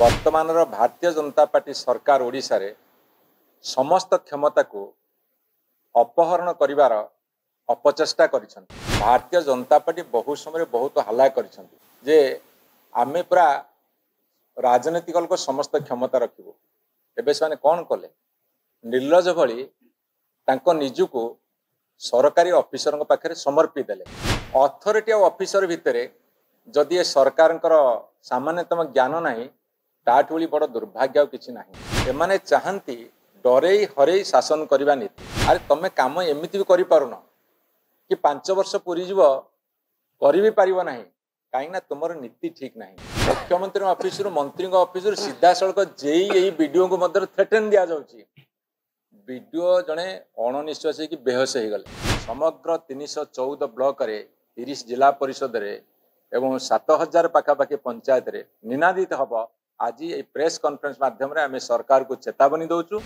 वर्तमान भारतीय जनता पार्टी सरकार ओडिशा रे समस्त क्षमता को अपहरण करिवार अपचेष्टा करिसंती। भारतीय जनता पार्टी बहु समय बहुत हल्ला करिसंती जे आमे पूरा राजनीतिक लोक समस्त क्षमता रखिबो। एबे से कौन कले निर्लज भली तांको निजुको सरकारी ऑफिसर पाखे समर्पी देले। अथॉरिटी और ऑफिसर भितरे जदि ए सरकार सामान्यतम ज्ञान नहीं ताठ भली बड़ दुर्भाग्य किसी नहीं। एमाने चाहती डरई हरई शासन करने नीति। अरे तमें काम एमती भी कर पारुन कि 5 वर्ष पूरी जीव कर भी पारिबो नहीं कहीं तुम नीति ठीक नहीं। मुख्यमंत्री ऑफिस मंत्री ऑफिस सीधा सड़क जेई वीडियो को थ्रेटेन दि जाउची। वीडियो जड़े अणनिश्वास कि बेहोश हो गले। समग्र 314 ब्लॉक रे 30 जिला परिषद रे एवं 7000 पाखापाखि पंचायत रे निनादित हम। आज ये प्रेस कॉन्फ्रेंस माध्यम रे आमे सरकार को चेतावनी दौचु।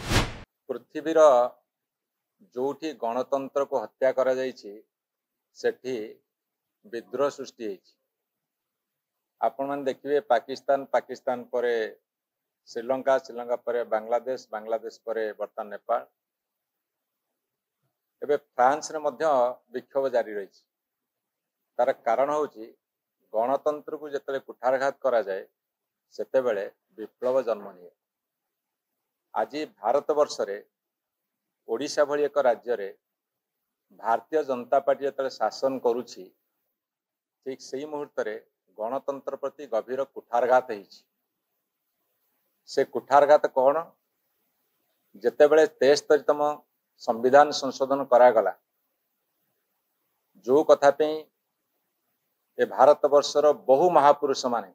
पृथ्वीर जोठी गणतंत्र को हत्या करा जायछि सेठी विद्रोह सृष्टि होइछि। आपण मान देखिए पाकिस्तान पर श्रीलंका पर बांग्लादेश पर बर्तमान नेपाल एवं फ्रांस रे मध्य विक्षोभ जारी रही। तार कारण होची गणतंत्र को जिते कुठारघात करा जाए सेतेबेले विप्लव जन्म निए। आज भारत वर्ष रे ओडिशा भली एक राज्य रे भारतीय जनता पार्टी जिते शासन करुछि ठीक सही मुहूर्त रे गणतंत्र प्रति गभीर कुठारघात होइछि। से कुठारघात कौन जेतेबेले 73तम संविधान संशोधन करागला जो कथा पे ए भारत वर्षर बहु महापुरुष माने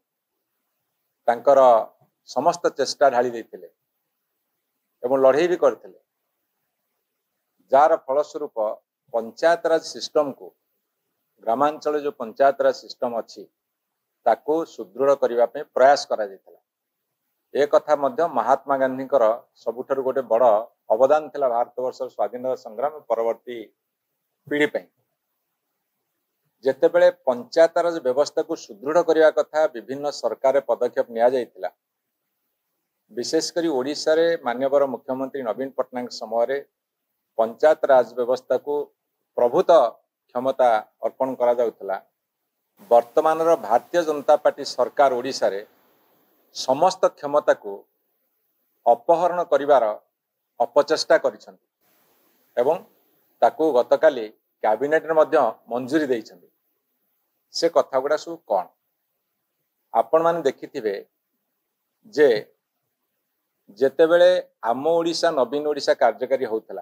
तांकर समस्त चेष्टा ढाली देथिले एवं लड़ाई भी करथिले। जार फलस्वरूप पंचायत राज सिस्टम को ग्रामांचल जो पंचायत राज सिस्टम अच्छी ताको सुदृढ़ करने प्रयास करा जायतिला। एक कथा मध्य महात्मा गांधी सबुठारु गोटे बड़ अवदान थिला भारतवर्ष स्वाधीनता संग्राम परवर्ती पीढ़ी पे। जेतेबेले पंचायत राज व्यवस्था को सुदृढ़ करने कथा विभिन्न सरकार पदक्षेप निया जायतिला। विशेषकर ओडिशा रे माननीय मुख्यमंत्री नवीन पट्टनायक समय पंचायत राज व्यवस्था को प्रभुत क्षमता अर्पण करा जाउतला। वर्तमान भारतीय जनता पार्टी सरकार ओडिशा रे समस्त क्षमता को अपहरण करिवार अपचेष्टा करिसंती एवं ताकू गतकाली कैबिनेट रे मध्य मंजूरी देइछंती। से कथा गुडा सब कौन आपण माने देखिथिबे जे जेतेबेले आम ओडिशा नवीन ओडिशा कार्यकारी होउतला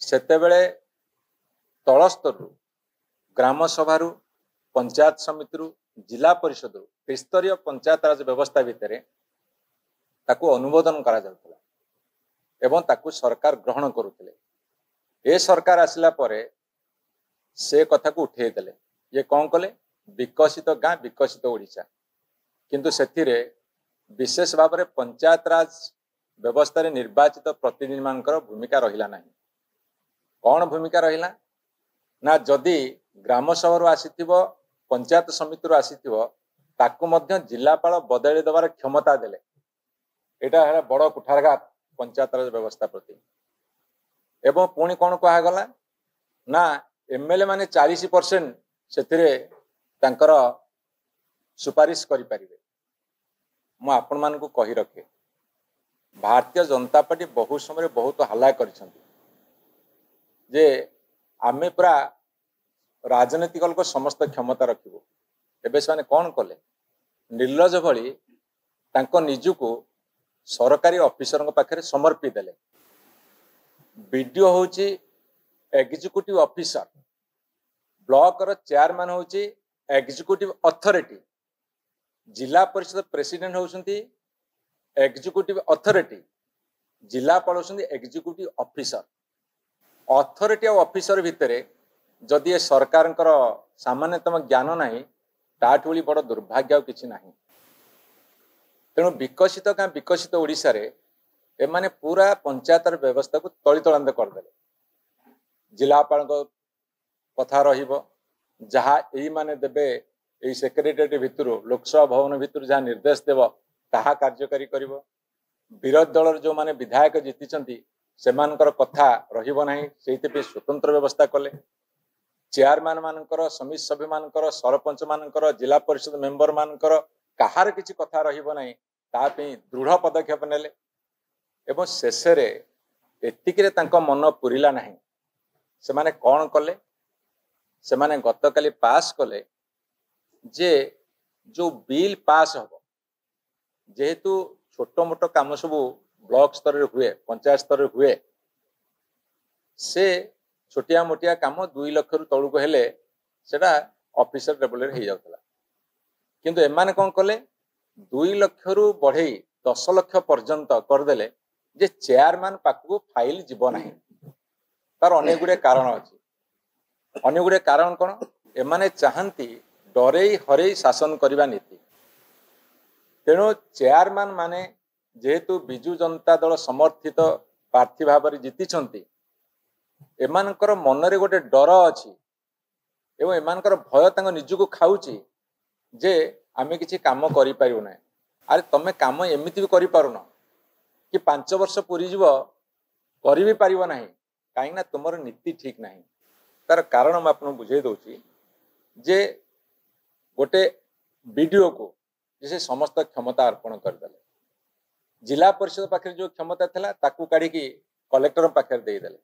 सेतेबेले तलस्तर ग्राम सभारू पंचायत समिति जिला परिषद त्रिस्तरीय पंचायत राज व्यवस्था भितर ताकू अनुमोदन करा जाउतला एवं ताकू सरकार ग्रहण करुले। ए सरकार आसिला परे से कथा को उठे देले। ये कौन कले विकसित गाँ विकसित ओडिशा किंतु सेथिरे विशेष भाव में पंचायत राज व्यवस्था रे निर्वाचित प्रतिनिधि मानकर भूमिका रहिला नहीं। कौन भूमिका रहिला ना जदि ग्राम सभा आसीथिबो पंचायत समिति आसीथिबो ताकू मध्य जिलापाल बदली देवार क्षमता देले। एटा है बड़ कुठारघात पंचायत राज व्यवस्था प्रति। एवं पुणी कौन कहगला ना एमएलए माने 40% सेथिरे तांकर सुपारिश करि परिबे। मु आपण मानकु कहि रखे भारतीय जनता पार्टी बहु समय बहुत हल्ला करिसंती जे आमे पूरा राजनीतिक लोक समस्त क्षमता रखिबो। एबे से कौन कले निर्लज भली तांको निजुको सरकारी ऑफिसर पाखे समर्पी देले। वीडियो होची एग्जीक्यूटिव ऑफिसर ब्लॉक रो चेयरमैन होची एग्जीक्यूटिव अथॉरिटी जिला परिषद प्रेसिडेंट होउसंती एग्जीक्यूटिव अथॉरिटी जिलापाल होउसंती एग्जीक्यूटिव ऑफिसर। अथॉरिटी और ऑफिसर भितरे जदि ये सरकार सामान्यतम ज्ञान नहीं ताठ भली बड़ दुर्भाग्य किसी नहीं। तेणु विकसित गाँ विकसित ओडिशा रे एमाने पूरा पंचायत व्यवस्था को तलितलांत करदे। जिलापाल कथा रहिबो जहाँ यही माने देबे सेक्रेटेरिएट भितर लोकसभा भवन भितर जहाँ निर्देश देव ताहा कार्यकारी करिवो विरोधी दल जो माने विधायक जीति सेमानकर कथा रहिबो नाही सेहिते स्वतंत्र व्यवस्था कले चेयरमैन मानकर समिति सभ्य मानकर सरपंच मानकर जिला परिषद मेंबर मानकर कहार किछि कथा रहिबो नाही तापि दृढ़ पदक्षेप नेले एवं शेष एतिकिरे तांको मन पुरिला नाही से माने कौन कले से माने गतकाली पास कले जे जो बिल पास हो जेहेतु छोट मोट काम सब ब्लॉक स्तर हुए पंचायत स्तर हुए से छोटिया मोटिया काम 2 लाख रु तळु को हेले सेटा ऑफिसर लेवल रे हे जाउतला किंतु एमाने कोन कले 2 लाख रु बढ़ई 10 लाख पर्यंत कर देले जे चेयरमैन पाकु फाइल जीव नाही तार अनेक गुडे कारण अछि अनेक गुडे कारण कोन एमाने चाहंती डरेई हरेई शासन करबा नीति तेणु चेयरमैन माने जेहेतु बिजु जनता दल समर्थित प्रार्थी भाव जीति एमानकर मनरे गोटे डर अछि एवं एमानकर भय तांग निजुको खाउची जे आमे किछि काम करि पारिउ नै अरे तमे काम एमिति भी करि पारुन कि 5 वर्ष पूरी जीव करि भी पारिबो नाही काहे ना तुमर नीति ठीक नाही तार कारण हम आपन बुझे दोची जे गोटे वीडियो को जैसे समस्त क्षमता अर्पण कर देले जिला परिषद पाखे जो क्षमता थिला ताकू काढी की कलेक्टर पाखे दे देले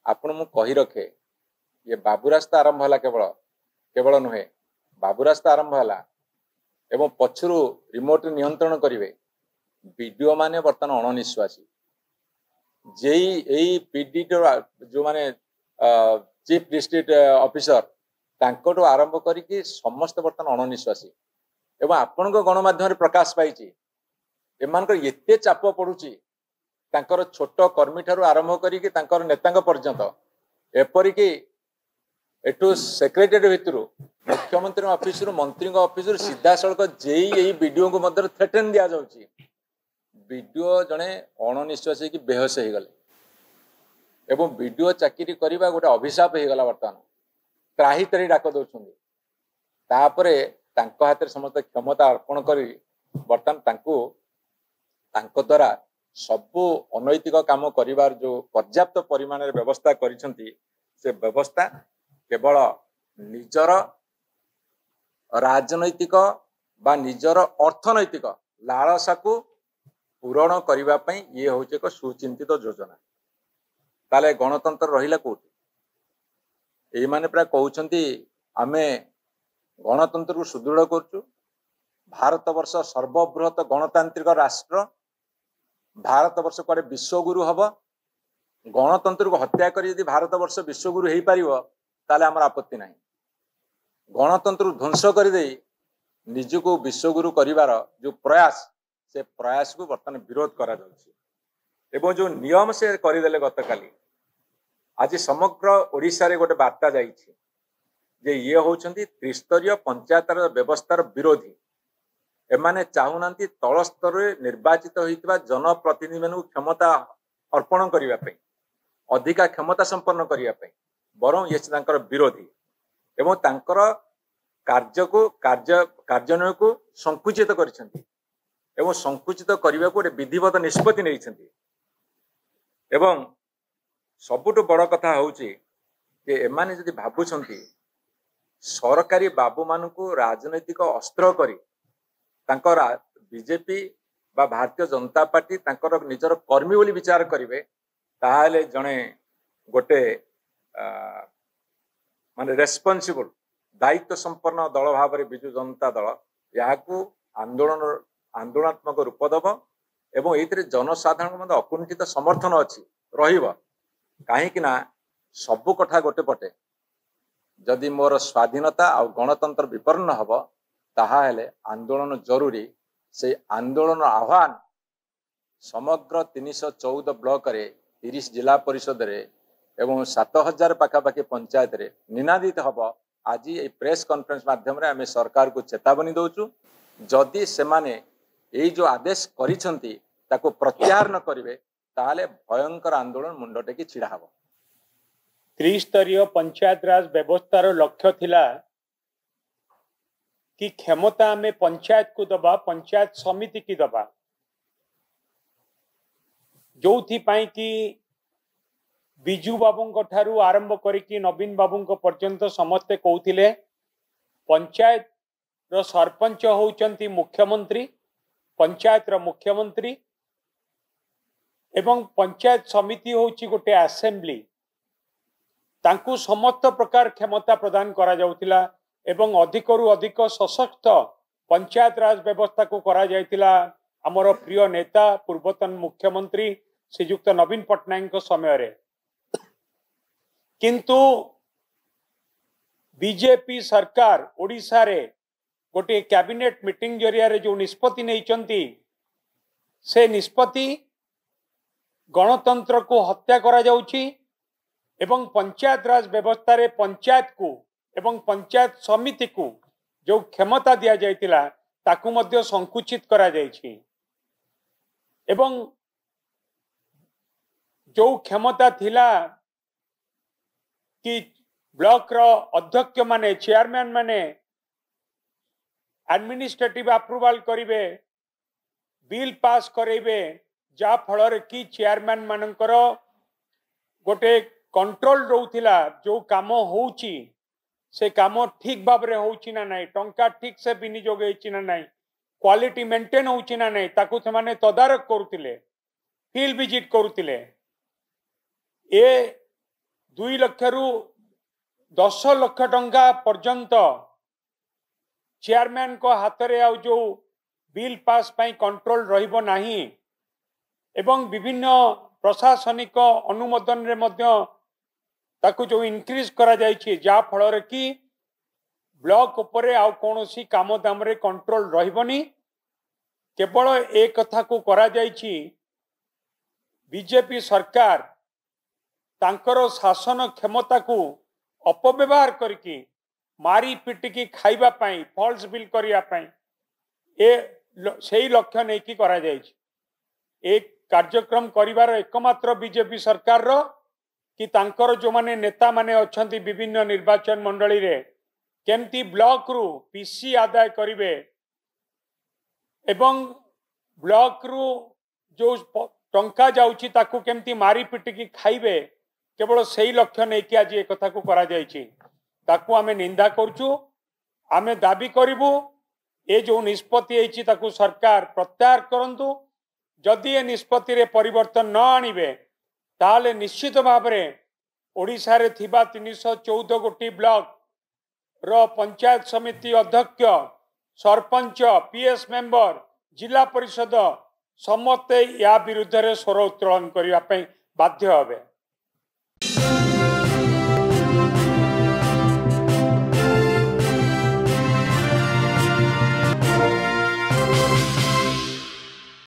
आपण मु कहि रखे ये बाबू रास्ता आरंभ होला केवल केवल नुहे बाबू रास्ता आरंभ होला एवं पछरु रिमोट नियंत्रण करिवे वीडियो माने वर्तमान अणनिश्वासी जेई एई पीडी जो माने चीफ डिस्ट्रिक्ट ऑफिसर तांकोटो आरंभ करिकी समस्त वर्तमान अणनिश्वासी एवं आपण गणमाध्यम प्रकाश पाई एमानकर एते चाप पड़ुची तांकर छोट कर्मी ठारू आरंभ करिकी तांकर नेतांग पर्यंत एपरिकी एटू सेक्रेटरी भितर मुख्यमंत्री ऑफिस मंत्री ऑफिस सीधा सड़क जेई एई वीडियो को मध्य थ्रेटन दिया जाउची वीडियो जने अणनिश्वासी की बेहोश हो गले एवं वीडियो चाकरी करबा गोटे अभिशाप हो गला वर्तमान त्राही तरी डाक दउछुंदी तापरे तांको हाथ समस्त क्षमता अर्पण करी वर्तमान तांको द्वारा सबु अनैतिक काम करिवार जो पर्याप्त परिमाण व्यवस्था करिसंती से व्यवस्था केवल निजर राजनैतिक बा निजर अर्थनैतिक लालसा को पूरण करबा पई ये होचे एक सुचिंतित योजना ताले गणतंत्र रहिला कोठी एई माने प्रा कहउछंती आमे गणतंत्र को सुदृढ़ करचु भारत वर्ष सर्वबृहत गणतांत्रिक राष्ट्र भारत वर्ष कुआडे विश्वगुरु हब गणतंत्र को हत्या करी यदि भारत वर्ष विश्वगुरु हेई पारिबो ताले हमर आपत्ति नाही गणतंत्र ध्वंस कर दे निजको विश्वगुरु करिवार जो प्रयास से प्रयास को वर्तमान विरोध करा जाउछि एवं जो नियम से करिदेले गतकाली आज समग्र ओडिशा रे गोटे वार्ता जाइछि जे ये होचंती त्रिस्तरीय पंचायतर व्यवस्थार विरोधी एमाने चाहुनांती तल स्तर निर्वाचित होइतबा जनप्रतिनिधि मानू क्षमता अर्पण करिवा पई अधिका क्षमता संपन्न करिवा पई बरं ये तांकर विरोधी एवं तांकर कार्यान्वयन को संकुचित करिसेंती एवं संकुचित करने को विधिवत निष्पत्ति नहीं एवं सबुठु बड़ कथा होउची जे एमाने जदि भाबुछंती सरकारी बाबू मानू राजनैतिक अस्त्र करी तांकर बीजेपी बा भारतीय जनता पार्टी तांकर निजर कर्मी बोली विचार करिवे ताहाले जणे गोटे माने रेस्पॉन्सिबल दायित्व संपन्न दल भाव में बिजु जनता दल याकू आंदोलनात्मक रूप दब एवं ये जनसाधारण मध्य अकुंठित समर्थन अच्छी रही सबु कथा गोटे पटे जदि मोर स्वाधीनता और गणतंत्र विपन्न हम ताहाले आंदोलन जरूरी से आंदोलन आह्वान समग्र 314 ब्लॉक रे 30 जिला परिषद रे एवं 7000 पाखापाखि पंचायत रे निनादित हम आज ये प्रेस कॉन्फ्रेंस माध्यम रे आमे सरकार को चेतावनी दउचु जदि सेमाने यही जो आदेश करिसंती ताको प्रत्याहार न करिवे ताले भयंकर आंदोलन मुंड टेकी छिड़ा हबो। त्रिस्तरीय पंचायत राज व्यवस्थार लक्ष्य थिला कि क्षमता आम पंचायत को दबा पंचायत समिति की दबा जो कि विजु बाबू ठारू आरंभ करिकी नवीन बाबू पर्यंत समस्ते कहते पंचायत रो सरपंच होउचंती मुख्यमंत्री पंचायत रो मुख्यमंत्री एवं पंचायत समिति होउची गोटे असेंबली तांकू समस्त प्रकार क्षमता प्रदान करा जाउतिला एवं अधिकरु अधिक सशक्त पंचायत राज व्यवस्था को करा जाइतिला हमर प्रिय नेता पूर्वतन मुख्यमंत्री श्रीयुक्त नवीन पट्टनायक समय रे किंतु बीजेपी सरकार ओडिशा रे गोटे कैबिनेट मीटिंग जरिया रे जो निष्पत्ति नहीं से निष्पत्ति गणतंत्र को हत्या करा जाउची एवं पंचायत राज व्यवस्था रे पंचायत को एवं पंचायत समिति को जो क्षमता दिया जाइतिला ताकू मध्य संकुचित करा जाइछि एवं जो क्षमता थिला कि ब्लॉक रो अध्यक्ष माने चेयरमैन माने एडमिनिस्ट्रेटिव अप्रूवल करिवे बिल पास करेबे जा फल कि चेयरमैन मानकर गोटे कंट्रोल रोथिला जो काम होउची से काम ठीक भाव रे होउची ना नहीं टंका ठीक से विनियोग होइची ना नहीं क्वालिटी मेंटेन होउची ना नहीं ताकू से माने तदारक करूतिले फील्ड विजिट करूतिले ए 2 लाख रु 10 लाख टंका पर्यंत चेयरमैन को हाथ रे आउ जो बिल पास पाई कंट्रोल रहिबो नाही एवं विभिन्न प्रशासनिक अनुमोदन रे मध्य ताकू जो इंक्रीज करा जाइछि जा फल रे कि ब्लॉक उपरे आउ कोनोसी काम दाम रे कंट्रोल रहिबोनी केवल एक कथा को करा जाइछि बीजेपी सरकार तांकर शासन क्षमता को अपव्यवहार करके मारी पिटिकी खाइबा पाई फॉल्स बिल करिया पाई ए सही लक्ष्य नहीं कि करा जाइछि एक कार्यक्रम करिवार एकमात्र बीजेपी सरकार रो कि तांकर जो माने नेता माने अछंती विभिन्न निर्वाचन मंडली रे केमती ब्लॉक रु पीसी आदाय करिवे एवं ब्लॉक रु जो टंका जाउची ताकू केमती मारी पिटिकी खाइबे केवल सही लक्ष्य नहीं कि आज एक कथा को करा जाइछि ताकू आमे निंदा करचु आमे दाबी करिवु ए जो निष्पत्ति होइछि ताकू सरकार प्रत्याहार करंतु जदि ए निष्पत्ति रे परिवर्तन न आनिबे ताले निश्चित भाव रे ओडिशा रे थिबा 314 गोटी ब्लॉक रो पंचायत समिति अध्यक्ष सरपंच पीएस मेंबर जिला परिषद समस्ते या विरुद्ध रे स्वर उत्तोलन करिया पई बाध्य होबे।